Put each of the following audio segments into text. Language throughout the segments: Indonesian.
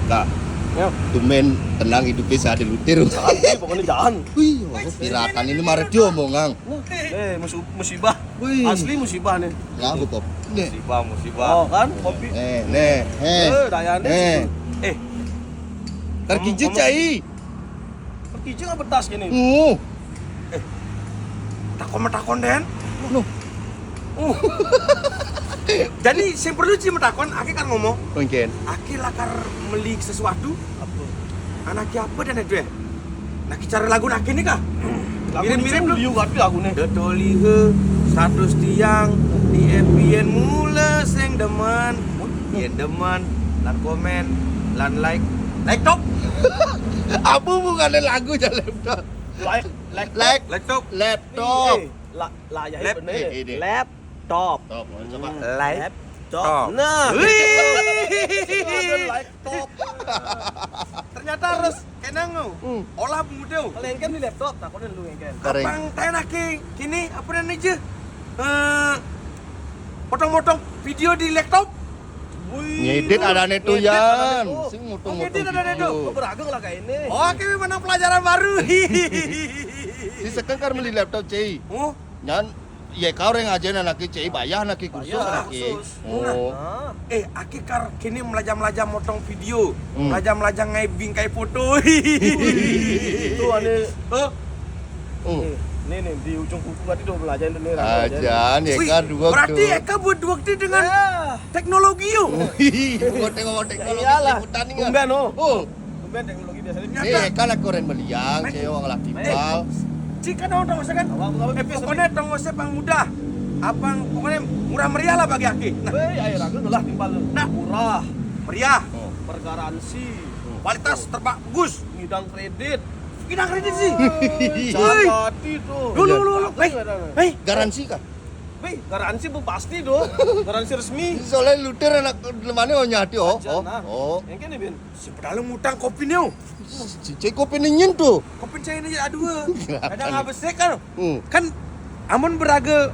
Kak, Ya. tumen tenang hidupnya saya dilutir. Pokoknya jangan. Wih, piratan ini marah diomongang. Musibah. Wih. Asli musibah nih. Ngaku kok. Nih. Musibah. Oh kan, kopi. Nih. Terkijik cai. Pergi nggak betas gini. Takon den. Loh. Jadi sing perlu sih metakon, aki kan ngomong, Mungkin. aki lakar meli sesuatu, Apa? anaknya apa dan itu ya? Nak cara lagu nak ini kah? Mirip-mirip lu. Liu gati aku nih. Detolihe status tiang di FBN mula sing demen, yen demen, lan komen, lan like top, Apa bukannya lagu aja laptop? like top. Laptop. Layar Lap- bener. ini. Laptop. Top, coba. Like Laptop. Nah. Wih. Laptop. Ternyata harus kenang lo. Olah pemuda. Kalau yang kan di laptop, takutnya lu yang kan. Kering. Abang tanya nak kini apa dan aja? Potong-potong video di laptop. Ngedit ada netu Ngedit ada yan. netu. Sing Oh, mutung-mutung ngedit ada netu. Lu beragam lah kayak ini. Oke, menang pelajaran baru. Si sekarang kan beli laptop cai. Oh, Nyan ya kau yang aja anaknya cai bayar anaknya kursus Bayar, anaknya. kursus. Oh. Nah. aki kar kini melajam-lajam motong video, Hmm. melajam-lajam ngaibing kayak foto. Itu aneh. Oh, Nih di ujung kuku tadi udah belajar ini. Ajan ya wih, kan dua berarti Eka buat waktu dengan teknologi yo. Gua tengok teknologi Iyalah. liputan ini kan. Tumben oh. Oh, Tumben teknologi biasanya. Nyata. Eka lah koren meliang, cewek orang laki bal. Jika dong dong kan? Abang Pokoknya dong bang muda. Abang pokoknya murah meriah lah bagi aki. Nah, Weh, air aku udah timpal lu. Nah. Murah, meriah, bergaransi, kualitas terbagus. ngidang kredit. Kita kredit sih. Hati tuh. Lu. Hei, Garansi kah? Weh, garansi bu pasti dong. Garansi resmi. Soalnya luter anak lemane oh nyati oh. Aja, nah. Oh. Yang kene bin. si pedalem ngutang kopi nih. Cek kopi nyen tuh. Kopi saya ini ada dua. Kenapa Ada nih? nggak besar kan? Hmm. Kan amun beraga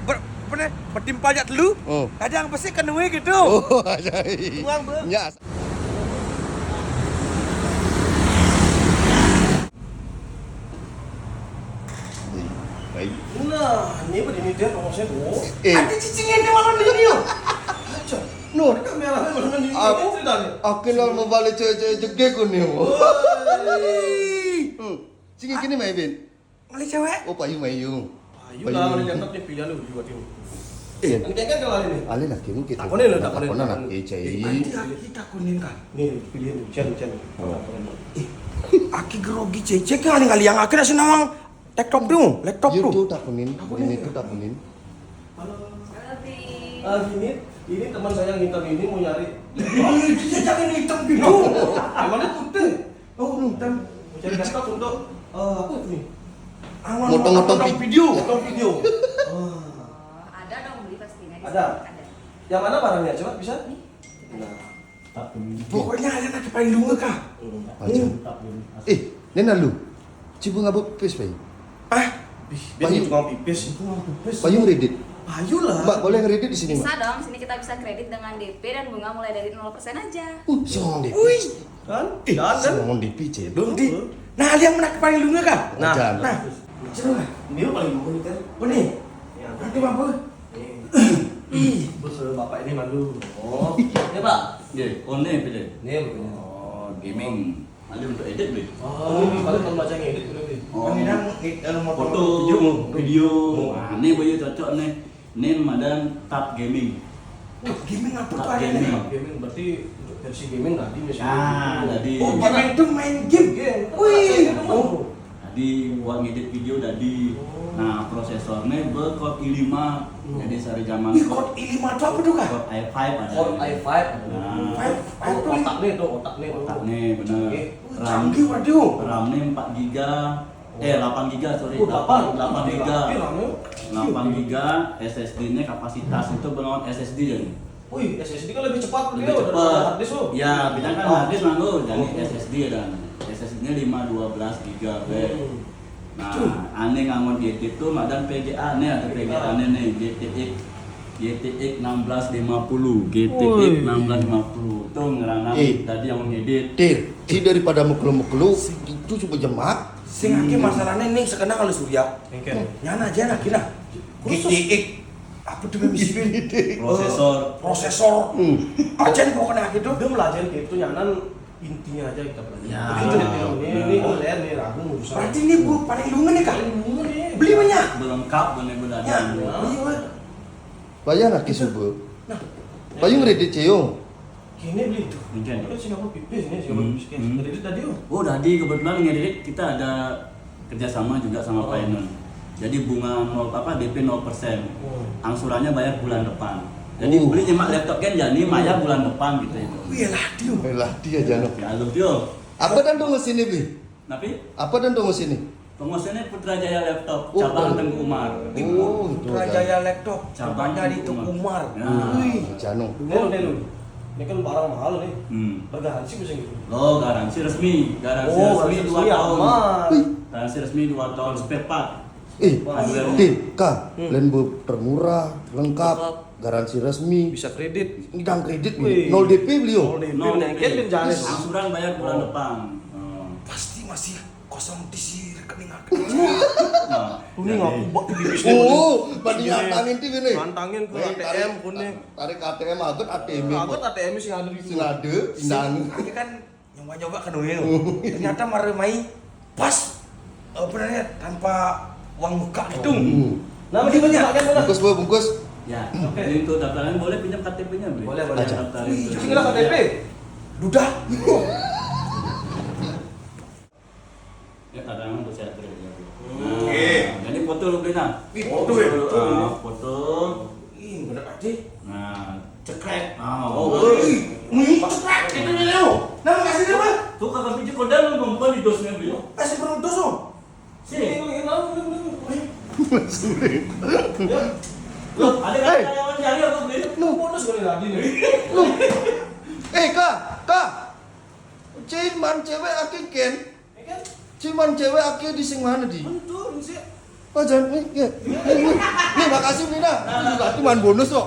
apa nih? Bertimpa aja dulu. Oh. Ada yang besar kan gitu. Oh, aja. Tuang, Bang. Ya. Baik. Nah, ini begini dia ngomongnya oh. Ada cicingnya di malam ini yo. Aja. Nur, Kamera mana di Aku- ini ceritanya. aku lah mau balik cewek-cewek jege ku nih. Sini kini main bin. Oleh cewek. Oh payu mayu. Ayo lah, ini lihat nih pilihan lu juga tim. Ini kayaknya kalau ini. Ale nak kimu kita. Takonin lo, takonin. Takonan nak cai. Kita kunin kan. Nih, pilihan Chan. Aki gerogi cecek kali yang akhirnya senawang laptop dong, laptop Itu tuh. takonin, ini itu takonin. Ini teman saya yang hitam ini mau nyari. Jangan hitam gitu. Emangnya putih? Oh, hitam. Mau cari laptop untuk apa ini? Motong-motong video. Potong video. Ada dong beli pastinya. di Ada? sini, Ada. Yang mana barangnya? Coba bisa? Nih. Nah, Pokoknya ada nak paling dua kah? Aja. Nena lu. Cibu ngabuk pis bayi. Biar tukang pipis. Tukang pipis. Payu ngredit. Ayo lah. Mbak boleh ngredit di sini, Bisa Mbak? dong, sini kita bisa kredit dengan DP dan bunga mulai dari 0% aja. Si ngomong DP. Wih, Kan? Si Jangan. ngomong DP cedok. di. Nah, ada yang menak paling dua kah? Nah, Ajan. Nah, coba. Ini paling dulu nih kan. Oh nih, Yang nanti apa? Bos bapak ini malu. Oh, ya Pak. Ye, konne pilih. Ini begini. Oh, gaming. Ada untuk edit boleh. Oh, ini paling kalau baca ngedit boleh. Oh, Dalam foto, video. Wah, ini boyo cocok nih. Ini madan tab gaming. Gaming apa tuh Tab ada gaming. nih? Gaming berarti untuk versi gaming tadi misalnya. Ah, jadi Oh, gaming tuh main game. Wih, Oh. tadi buat ngedit video tadi. Nah, prosesornya berkod i5. Jadi sari zaman Ih, kod i5 tuh apa tuh kah? kod i5 ada. Core i5. Nah, Oh, otak nih tuh, otak nih. otak nih bener. Oke. RAM Canggih waduh. RAM-nya 4 GB. 8 GB sorry. Oh, 8 8 GB. RAM-nya. 8 GB, SSD-nya kapasitas itu benawan SSD jadi. Wih, SSD kan lebih cepat Lebih dia udah cepat. hard disk tuh. Ya, bidang kan hard disk manggo, jadi SSD dan SSD-nya 512 GB. Nah, aneh ngangon edit tuh madan PGA nih atau PGA nih GTX GTX 1650, GTX 1650. Tuh ngerana tadi yang ngedit. Dir, si daripada muklu-muklu itu coba jemak. Sing akeh masalahnya nih sekenang kalau Surya. Nyana aja nak kira. GTX apa tuh misi Prosesor. aja nih pokoknya gitu. Udah belajar gitu nyanan intinya aja kita belajar. Ya. Ini OLED nih ragu urusan. Berarti ini bu paling lungan nih kak. Ini Beli banyak. Belengkap bener-bener. Ya, iya. Bayar lagi subuh. Bayu ngredit ceyong. Kini beli tuh. Mungkin. Ini Singapura pipis nih, Singapura pipis. Dari itu tadi Oh, tadi kebetulan ngedit kita ada kerjasama juga sama Painon. Jadi bunga 0 DP 0%. Angsurannya bayar bulan depan. Jadi beli nyemak laptop kan jadi bayar bulan depan gitu itu. Wih lah dia. Lah dia janok. Ya lu yo. Apa dan tunggu sini bi? Tapi Apa dan tunggu sini? pengusahanya Putrajaya Laptop Oh, cabang oh. Tengku Umar. Oh, itu Rajaya laptop. Cabang Cabangnya di Tengku Tuku Umar. Nah. Wih. Janok. Ini lu. Ini kan barang mahal nih. Bergaransi bisa gitu. Lo garansi resmi, garansi Oh, resmi 2 garansi tahun. aman. Garansi resmi 2 tahun spare part. Kak, lembu termurah, lengkap, garansi resmi, Bisa kredit. dan kredit Wih. 0 DP beliau. No, Mungkin janis. angsuran bayar bulan depan. Pasti masih kosong di si rekening aku. Nah, Ini ngaku bak pipis Oh, banding ngantangin ti gini. Ngantangin ke ATM kune. Tarik ATM agut ATM. Aku ATM sih ada di Sing ada, indang. Ini kan nyoba-nyoba kan Noel. Ternyata maremai pas benernya tanpa uang muka gitu. Nama dia banyak kan mana? Bungkus bu, bungkus. Ya, Oke. jadi itu daftaran boleh pinjam KTP-nya, Bro? Boleh, boleh. Daftarin Wih, tuh. Tinggal KTP. Dudah. Ya, kadang untuk saya terus ya. Oke. Jadi foto lu beli nah. Foto ya? Foto. Ih, bener aja. Nah, cekrek. Nih, cekrek itu nih lo. Nama kasih nama. Tuh kakak pinjam kodam lu ngomong di dosnya beli. Kasih beruntus lo. Sih. Ini Loh, ada kan karyawan jari aku beli. bonus kali lagi nih. Kak. Ciman cewek aki ken. Ya kan? Ciman cewek aki di sing mana di? Betul sih. Oh jangan nih, makasih Nina. Berarti man bonus kok.